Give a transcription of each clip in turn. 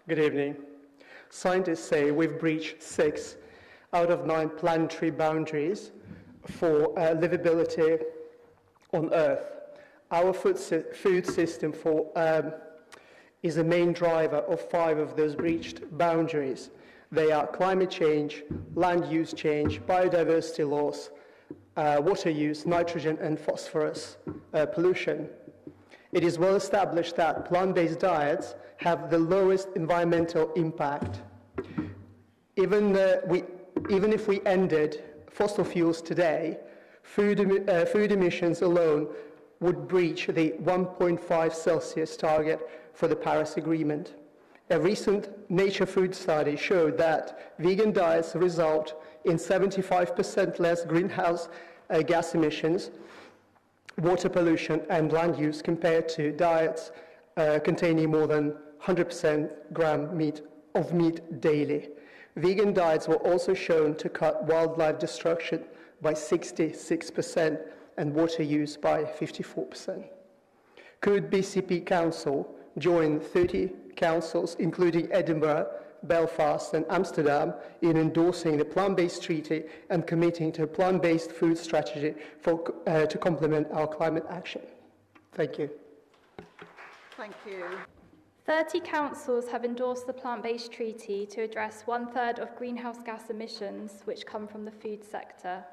Good evening. Scientists say we've breached 6 out of 9 planetary boundaries for livability on Earth. Our food system is the main driver of 5 of those breached boundaries. They are climate change, land use change, biodiversity loss, water use, nitrogen and phosphorus pollution. It is well established that plant-based diets have the lowest environmental impact. Even if we ended fossil fuels today, food emissions alone would breach the 1.5 Celsius target for the Paris Agreement. A recent Nature food study showed that vegan diets result in 75% less greenhouse gas emissions, water pollution and land use compared to diets containing more than 100% of meat daily. Vegan diets were also shown to cut wildlife destruction by 66% and water use by 54%. Could BCP Council join 30 councils, including Edinburgh, Belfast and Amsterdam, in endorsing the plant-based treaty and committing to a plant-based food strategy to complement our climate action? Thank you. Thank you. 30 councils have endorsed the plant-based treaty to address 1/3 of greenhouse gas emissions which come from the food sector.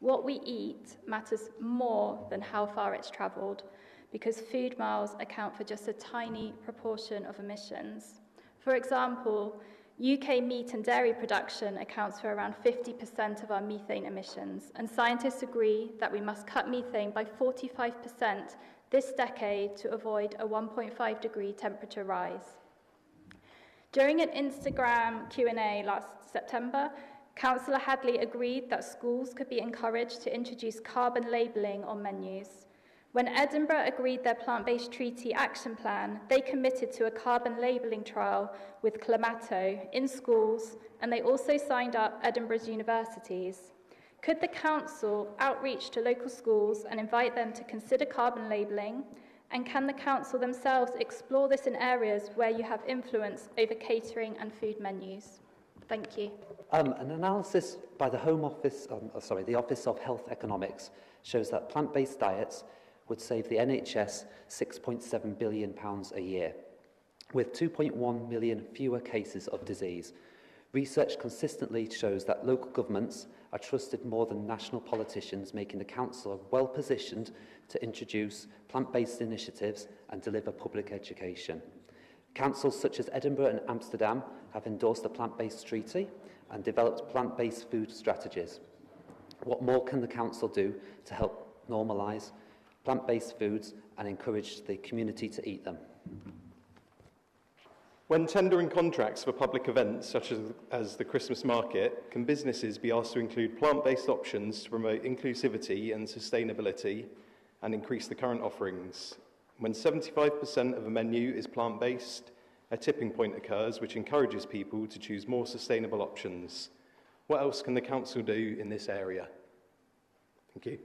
What we eat matters more than how far it's travelled, because food miles account for just a tiny proportion of emissions. For example, UK meat and dairy production accounts for around 50% of our methane emissions, and scientists agree that we must cut methane by 45% this decade to avoid a 1.5 degree temperature rise. During an Instagram Q&A last September, Councillor Hadley agreed that schools could be encouraged to introduce carbon labelling on menus. When Edinburgh agreed their plant-based treaty action plan, they committed to a carbon labelling trial with Clamato in schools, and they also signed up Edinburgh's universities. Could the council outreach to local schools and invite them to consider carbon labelling? And can the council themselves explore this in areas where you have influence over catering and food menus? Thank you. An analysis by the the Office of Health Economics shows that plant-based diets would save the NHS £6.7 billion a year, with 2.1 million fewer cases of disease. Research consistently shows that local governments are trusted more than national politicians, making the council well positioned to introduce plant-based initiatives and deliver public education. Councils such as Edinburgh and Amsterdam have endorsed the plant-based treaty and developed plant-based food strategies. What more can the council do to help normalise plant-based foods and encourage the community to eat them? When tendering contracts for public events such as the Christmas market, can businesses be asked to include plant-based options to promote inclusivity and sustainability and increase the current offerings? When 75% of a menu is plant-based, a tipping point occurs which encourages people to choose more sustainable options. What else can the council do in this area? Thank you.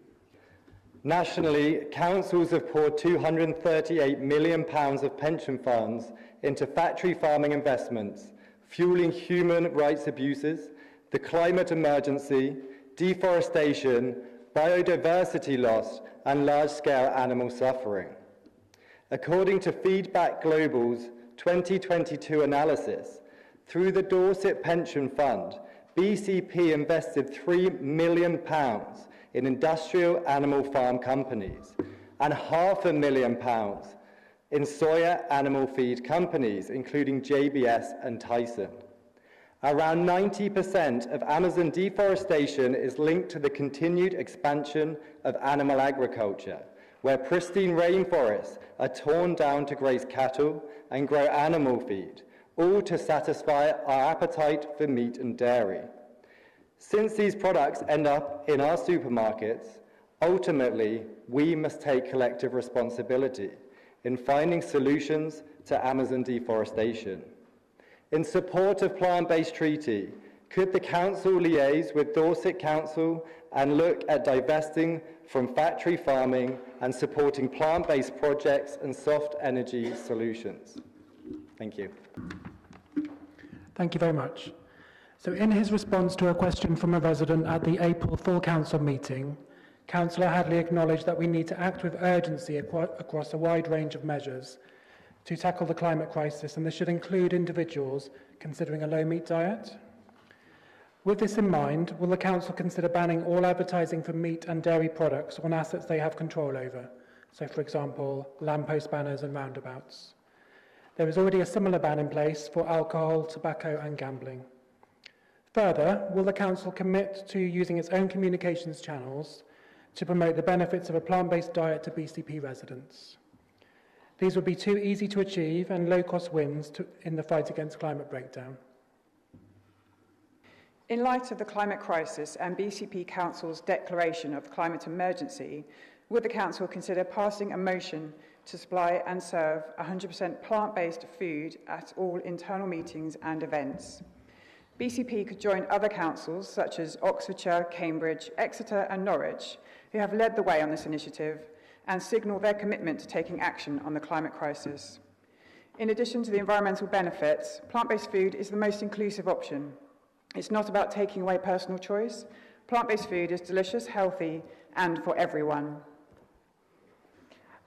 Nationally, councils have poured £238 million of pension funds into factory farming investments, fueling human rights abuses, the climate emergency, deforestation, biodiversity loss, and large-scale animal suffering. According to Feedback Global's 2022 analysis, through the Dorset Pension Fund, BCP invested £3 million in industrial animal farm companies and £500,000 in soya animal feed companies, including JBS and Tyson. Around 90% of Amazon deforestation is linked to the continued expansion of animal agriculture, where pristine rainforests are torn down to graze cattle and grow animal feed, all to satisfy our appetite for meat and dairy. Since these products end up in our supermarkets, ultimately, we must take collective responsibility in finding solutions to Amazon deforestation. In support of plant-based treaty, could the council liaise with Dorset Council and look at divesting from factory farming and supporting plant-based projects and soft energy solutions? Thank you. Thank you very much. So in his response to a question from a resident at the April full council meeting, Councillor Hadley acknowledged that we need to act with urgency across a wide range of measures to tackle the climate crisis, and this should include individuals considering a low-meat diet. With this in mind, will the Council consider banning all advertising for meat and dairy products on assets they have control over? So, for example, lamppost banners and roundabouts. There is already a similar ban in place for alcohol, tobacco and gambling. Further, will the Council commit to using its own communications channels to promote the benefits of a plant-based diet to BCP residents? These would be two easy to achieve and low-cost wins in the fight against climate breakdown. In light of the climate crisis and BCP Council's declaration of climate emergency, would the Council consider passing a motion to supply and serve 100% plant-based food at all internal meetings and events? BCP could join other councils such as Oxfordshire, Cambridge, Exeter and Norwich, who have led the way on this initiative, and signal their commitment to taking action on the climate crisis. In addition to the environmental benefits, plant-based food is the most inclusive option. It's not about taking away personal choice. Plant-based food is delicious, healthy, and for everyone.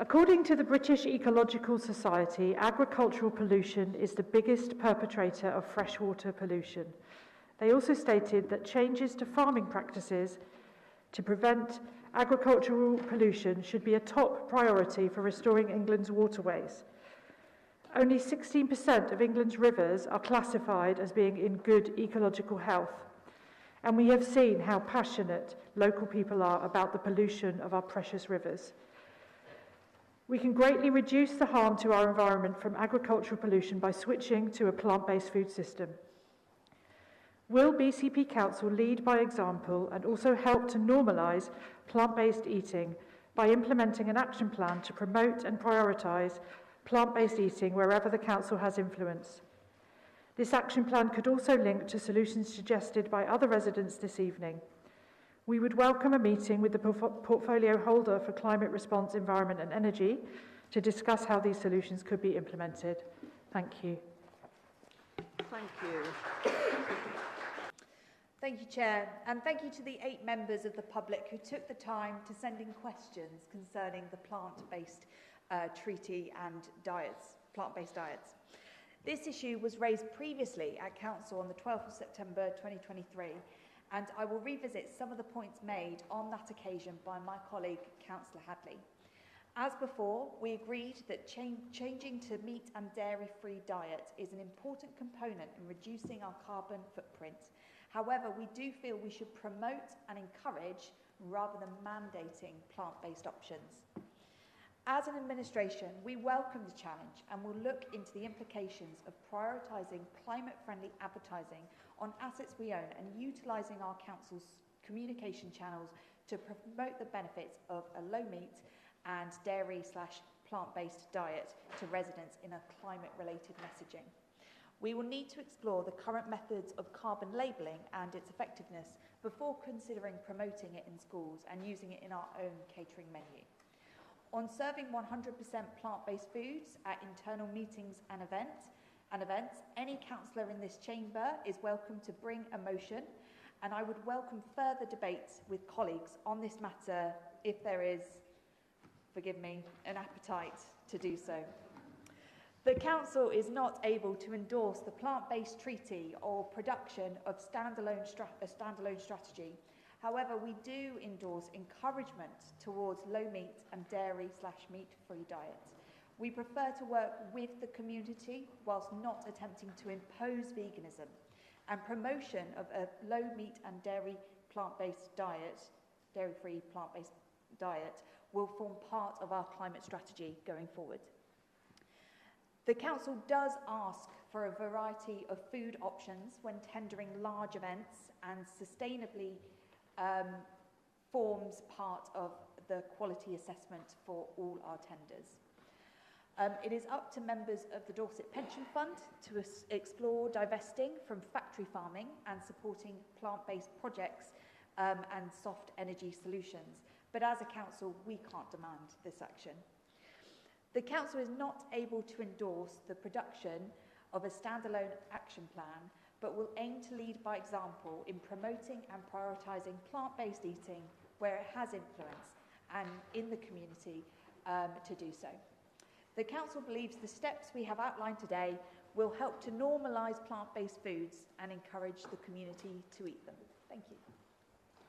According to the British Ecological Society, agricultural pollution is the biggest perpetrator of freshwater pollution. They also stated that changes to farming practices to prevent agricultural pollution should be a top priority for restoring England's waterways. Only 16% of England's rivers are classified as being in good ecological health, and we have seen how passionate local people are about the pollution of our precious rivers. We can greatly reduce the harm to our environment from agricultural pollution by switching to a plant-based food system. Will BCP Council lead by example and also help to normalise plant-based eating by implementing an action plan to promote and prioritise plant-based eating wherever the Council has influence? This action plan could also link to solutions suggested by other residents this evening. We would welcome a meeting with the portfolio holder for climate response, environment and energy to discuss how these solutions could be implemented. Thank you. Thank you. Thank you, Chair, and thank you to the 8 members of the public who took the time to send in questions concerning the plant-based treaty and plant-based diets. This issue was raised previously at Council on the 12th of September 2023, and I will revisit some of the points made on that occasion by my colleague, Councillor Hadley. As before, we agreed that changing to meat and dairy-free diet is an important component in reducing our carbon footprint. However, we do feel we should promote and encourage rather than mandating plant-based options. As an administration, we welcome the challenge and will look into the implications of prioritising climate-friendly advertising on assets we own and utilising our council's communication channels to promote the benefits of a low-meat and dairy/plant-based diet to residents in a climate-related messaging. We will need to explore the current methods of carbon labelling and its effectiveness before considering promoting it in schools and using it in our own catering menu. On serving 100% plant-based foods at internal meetings and events, any councillor in this chamber is welcome to bring a motion, and I would welcome further debates with colleagues on this matter if there is, forgive me, an appetite to do so. The Council is not able to endorse the plant-based treaty or production of a standalone strategy. However, we do endorse encouragement towards low-meat and dairy/meat-free diets. We prefer to work with the community whilst not attempting to impose veganism, and promotion of a low-meat and dairy-free plant-based diet will form part of our climate strategy going forward. The Council does ask for a variety of food options when tendering large events, and sustainably forms part of the quality assessment for all our tenders. It is up to members of the Dorset Pension Fund to explore divesting from factory farming and supporting plant-based projects and soft energy solutions. But as a council, we can't demand this action. The council is not able to endorse the production of a standalone action plan but will aim to lead by example in promoting and prioritising plant-based eating where it has influence and in the community to do so. The Council believes the steps we have outlined today will help to normalise plant-based foods and encourage the community to eat them. Thank you.